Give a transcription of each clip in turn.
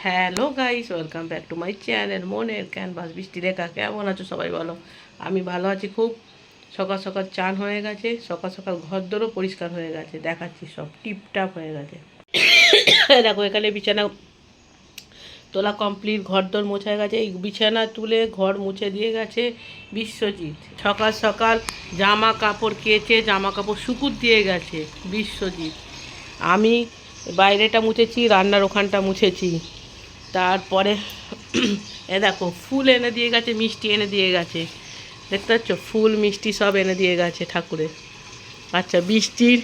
Hello guys, welcome back to my channel মনের canvas. বৃষ্টি রেখা কেমন আছো সবাই বলো? আমি ভালো আছি খুব। সকাল সকাল চান হয়ে গেছে, সকাল সকাল ঘরদোরও পরিষ্কার হয়ে গেছে, দেখাচ্ছি সব টিপটাপ হয়ে গেছে। দেখো এখানে বিছানা তোলা কমপ্লিট, ঘরদোর মোছা গেছে। এই বিছানা তুলে ঘর মুছে দিয়ে গেছে বিশ্বজিৎ। সকাল সকাল জামা কাপড় কেচে জামা কাপড় শুকুর দিয়ে গেছে বিশ্বজিৎ। আমি বাইরেটা মুছেছি, রান্নার ওখানটা মুছেছি। তারপরে এ দেখো ফুল এনে দিয়ে গেছে, মিষ্টি এনে দিয়ে গেছে, দেখতে পাচ্ছ ফুল মিষ্টি সব এনে দিয়ে গেছে ঠাকুরের। আচ্ছা, বৃষ্টির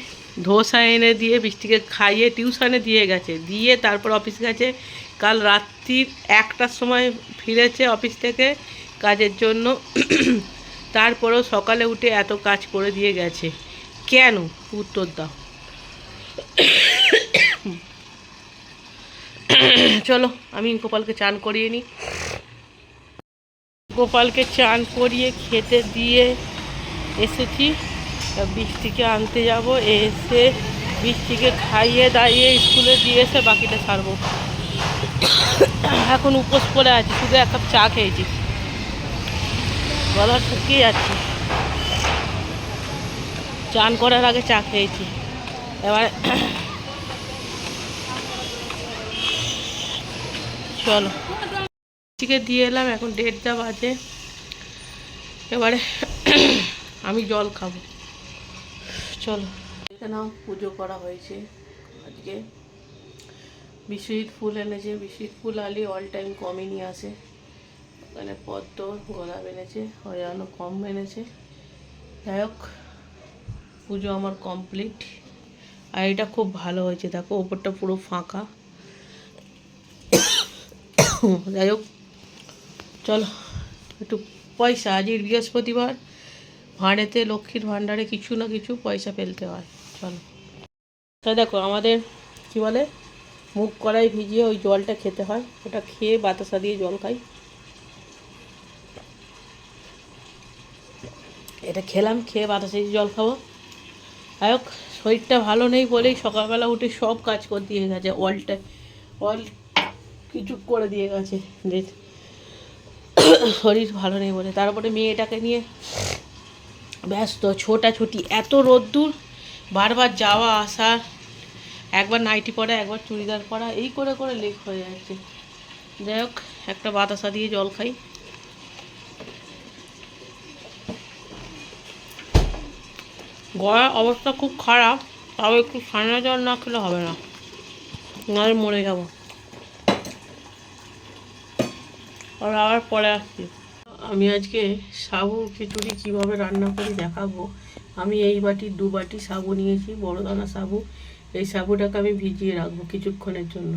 ধোসা এনে দিয়ে বৃষ্টিকে খাইয়ে টিউশনে দিয়ে গেছে, দিয়ে তারপর অফিস গেছে। কাল রাত্রির 1টার সময় ফিরেছে অফিস থেকে কাজের জন্য। তারপরেও সকালে উঠে এত কাজ করে দিয়ে গেছে কেন? উত্তর দাও। চলো আমি গোপালকে চান করিয়ে নিই। গোপালকে চান করিয়ে খেতে দিয়ে এসেছি, বৃষ্টিকে আনতে যাব। এসে বৃষ্টিকে খাইয়ে দাইয়ে স্কুলে দিয়ে এসে বাকিটা ছাড়বো। এখন উপোস করে আছি, শুধু 1 কাপ চা খেয়েছি, গলা শুকিয়ে যাচ্ছে। চান করার আগে চা খেয়েছি। এবার চলো বৃষ্টিকে দিয়ে এলাম, এখন 1:30 বাজে। এবারে আমি জল খাবো। চলো, এখানেও পুজো করা হয়েছে আজকে। বিশ্বজিৎ ফুল এনেছে, বিশ্বজিৎ ফুল আলি অল টাইম কমই নিয়ে আসে। ওখানে পদ্ম গোলাপ এনেছে, হরিয়ানো কম এনেছে। যাই হোক, পুজো আমার কমপ্লিট। আর এটা খুব ভালো হয়েছে, দেখো ওপরটা পুরো ফাঁকা। যাই হোক চলো, একটু পয়সা, আজই বৃহস্পতিবার, ভাঁড়েতে লক্ষ্মীর ভাণ্ডারে কিছু না কিছু পয়সা ফেলতে হয়। চলো, তাই দেখো আমাদের কী বলে, মুগ কড়াই ভিজিয়ে ওই জলটা খেতে হয়, ওটা খেয়ে বাতাসা দিয়ে জল খাই। এটা খেলাম, খেয়ে বাতাসা দিয়ে জল খাবো। যাই হোক, শরীরটা ভালো নেই বলেই সকালবেলা উঠে সব কাজ করে দিয়ে গেছে, অল কিছু করে দিয়ে গেছে যে শরীর ভালো নেই বলে। তারপরে মেয়েটাকে নিয়ে ব্যস্ত, ছোটাছুটি, এত রোদ্দুর, বারবার যাওয়া আসা, একবার নাইটি পরা একবার চুড়িদার পরা, এই করে করে লেট হয়ে যাচ্ছে। যাই হোক, একটা বাতাসা দিয়ে জল খাই। গলার অবস্থা খুব খারাপ, তাও একটু ঠান্ডা জল না খেলে হবে না, নাহলে মরে যাবো। আর আবার পরে আসছি। আমি আজকে সাবু খিচুড়ি কীভাবে রান্না করি দেখাবো। আমি এই বাটির 2 বাটি সাবু নিয়েছি, বড় দানা সাবু। এই সাবুটাকে আমি ভিজিয়ে রাখবো কিছুক্ষণের জন্য।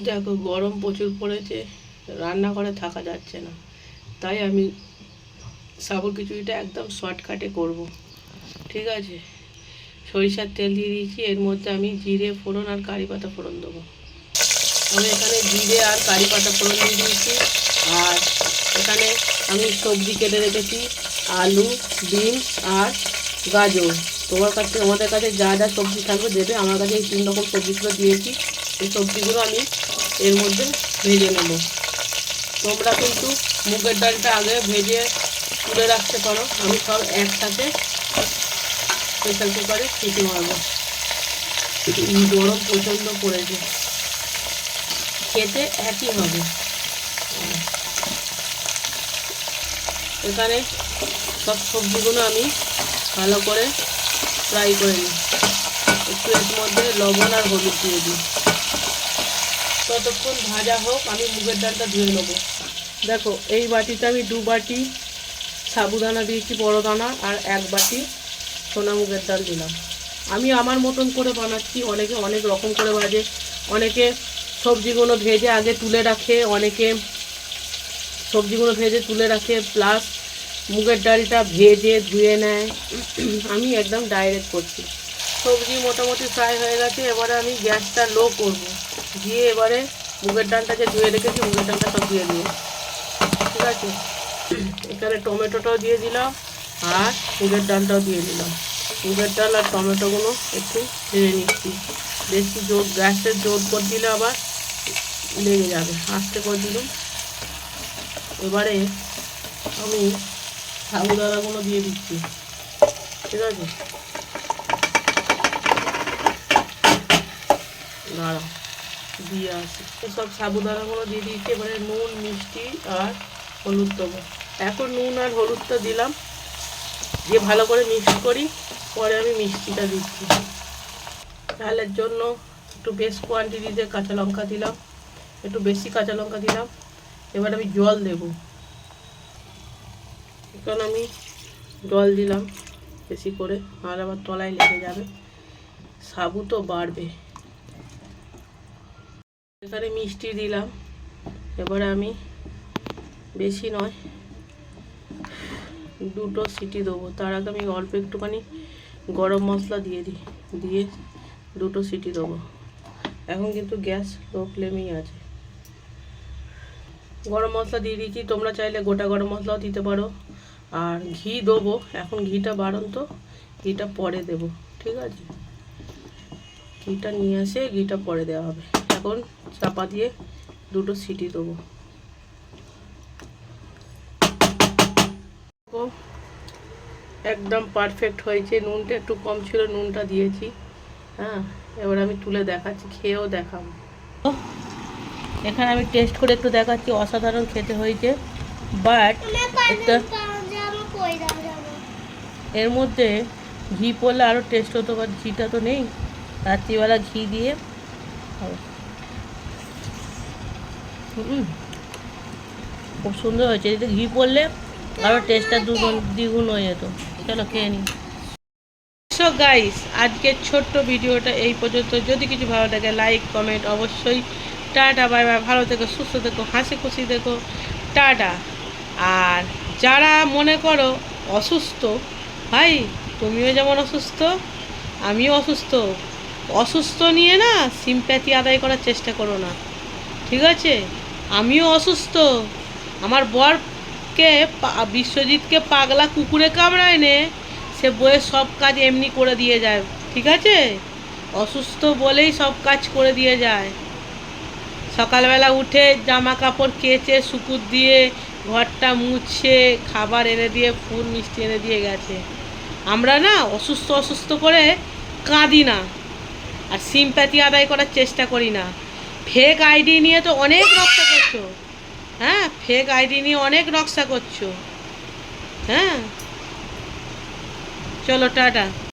দেখো গরম প্রচুর পড়েছে, রান্নাঘরে থাকা যাচ্ছে না, তাই আমি সাবু খিচুড়িটা একদম শর্টকাটে করব। ঠিক আছে, সরিষার তেল দিয়ে দিয়েছি, এর মধ্যে আমি জিরে ফোড়ন আর কারি পাতা ফোড়ন দেবো। আমি এখানে জিরে আর কারি পাতা ফোড়ন দিয়ে দিয়েছি। আর এখানে আমি সবজি কেটে রেখেছি, আলু, বিনস আর গাজর। তোমাদের কাছে যা যা সবজি থাকবে দেবে, আমার কাছে এই 3 রকম সবজিগুলো দিয়েছি। এই সবজিগুলো আমি এর মধ্যে ভেজে নেব। তোমরা কিন্তু মুগের ডালটা আগে ভেজে তুলে রাখতে পারো, আমি সব একসাথে প্রেসার কুকারে সিটি মারবো। গরম প্রচণ্ড পড়েছে, খেতে একই হবে। এখানে সব সবজিগুলো আমি ভালো করে ফ্রাই করে নিই, একটু এর মধ্যে লবণ আর হলুদ দিয়ে দিই। ততক্ষণ ভাজা হোক, আমি মুগের ডালটা ধুয়ে নেবো। দেখো এই বাটিতে আমি 2 বাটি সাবুদানা দিয়েছি, বড় দানা, আর 1 বাটি সোনা মুগের ডাল দিলাম। আমি আমার মতন করে বানাচ্ছি, অনেকে অনেক রকম করে ভাজে, অনেকে সবজিগুলো ভেজে আগে তুলে রাখে, অনেকে সবজিগুলো ভেজে তুলে রাখে প্লাস মুগের ডালটা ভেজে ধুয়ে নেয়। আমি একদম ডাইরেক্ট করছি। সবজি মোটামুটি ফ্রাই হয়ে গেছে, এবারে আমি গ্যাসটা লো করব, দিয়ে এবারে মুগের ডালটা যে ধুয়ে রেখেছি মুগের ডালটা সব দিয়ে দিই। ঠিক আছে, এখানে টমেটোটাও দিয়ে দিলাম আর মুগের ডালটাও দিয়ে দিলাম। মুগের ডাল আর টমেটোগুলো একটু ভেজে নিচ্ছি। বেশি জোর গ্যাসের জোর করে দিলে আবার লেগে যাবে, আস্তে করে দিলাম। এবারে আমি সাবুদানাগুলো দিয়ে দিচ্ছি, ঠিক আছে? দাঁড়াও দিয়ে আসি। সব সাবুদানাগুলো দিয়ে দিয়েছি। এবারে নুন, মিষ্টি আর হলুদ দেবো। এখন নুন আর হলুদটা দিলাম, দিয়ে ভালো করে মিক্স করি। পরে আমি মিষ্টিটা দিচ্ছি। ঝালের জন্য একটু বেশ কোয়ান্টিটিতে কাঁচা লঙ্কা দিলাম, একটু বেশি কাঁচা লঙ্কা দিলাম। এবার আমি জল দেব। এখন আমি জল দিলাম বেশি করে, আর আবার তলায় লেগে যাবে, সাবু তো বাড়বে। এখানে মিষ্টি দিলাম। এবারে আমি বেশি নয়, 2টো সিটি দেবো। তার আগে আমি অল্প একটুখানি গরম মশলা দিয়ে দিই, দিয়ে 2টো সিটি দেবো। এখন কিন্তু গ্যাস লো ফ্লেমেই আছে। গরম মশলা দিয়ে দিয়েছি, তোমরা চাইলে গোটা গরম মশলাও দিতে পারো। আর ঘি দেবো, এখন ঘিটা বাড়ন্ত, ঘিটা পরে দেব, ঠিক আছে? ঘিটা নিয়ে এসে ঘিটা পরে দেওয়া হবে। এখন চাপা দিয়ে 2টো সিটি দেবো। একদম পারফেক্ট হয়েছে। নুনটা একটু কম ছিল, নুনটা দিয়েছি। হ্যাঁ, এবার আমি তুলে দেখাচ্ছি, খেয়েও দেখাবো। এখানে আমি টেস্ট করে একটু দেখাচ্ছি, অসাধারণ খেতে হয়েছে। বাট এর মধ্যে ঘি পড়লে আরও টেস্ট হতো, বাট ঘিটা তো নেই। রাত্রিবেলা ঘি দিয়ে খুব সুন্দর হয়েছে। যদি ঘি পড়লে আরও টেস্টটা দ্বিগুণ হয়ে যেত। চলো খেয়ে নিই। সো গাইস, আজকের ছোট্ট ভিডিওটা এই পর্যন্ত। যদি কিছু ভালো লাগে লাইক কমেন্ট অবশ্যই। Tata, bye bye. ভালো থেকো, সুস্থ থেকো, হাসি খুশি থেকো। টাটা। আর যারা মনে করো অসুস্থ, ভাই তুমিও যেমন অসুস্থ আমিও অসুস্থ, অসুস্থ নিয়ে না সিম্প্যাথি আদায় করার চেষ্টা করো না, ঠিক আছে? আমিও অসুস্থ। আমার বরকে বিশ্বজিৎকে পাগলা কুকুরে কামড়ায় নে, সে বইয়ের সব কাজ এমনি করে দিয়ে যায়, ঠিক আছে? অসুস্থ বলেই সব কাজ করে দিয়ে যায়। সকালবেলা উঠে জামা কাপড় কেচে শুকুর দিয়ে ঘরটা মুছে খাবার এনে দিয়ে ফুল মিষ্টি এনে দিয়ে গেছে। আমরা না অসুস্থ অসুস্থ করে কাঁদি না, আর সিম্প্যাথি আদায় করার চেষ্টা করি না। ফেক আইডি নিয়ে তো অনেক নকশা করছো। হ্যাঁ, ফেক আইডি নিয়ে অনেক নকশা করছো। হ্যাঁ, চলো টাটা।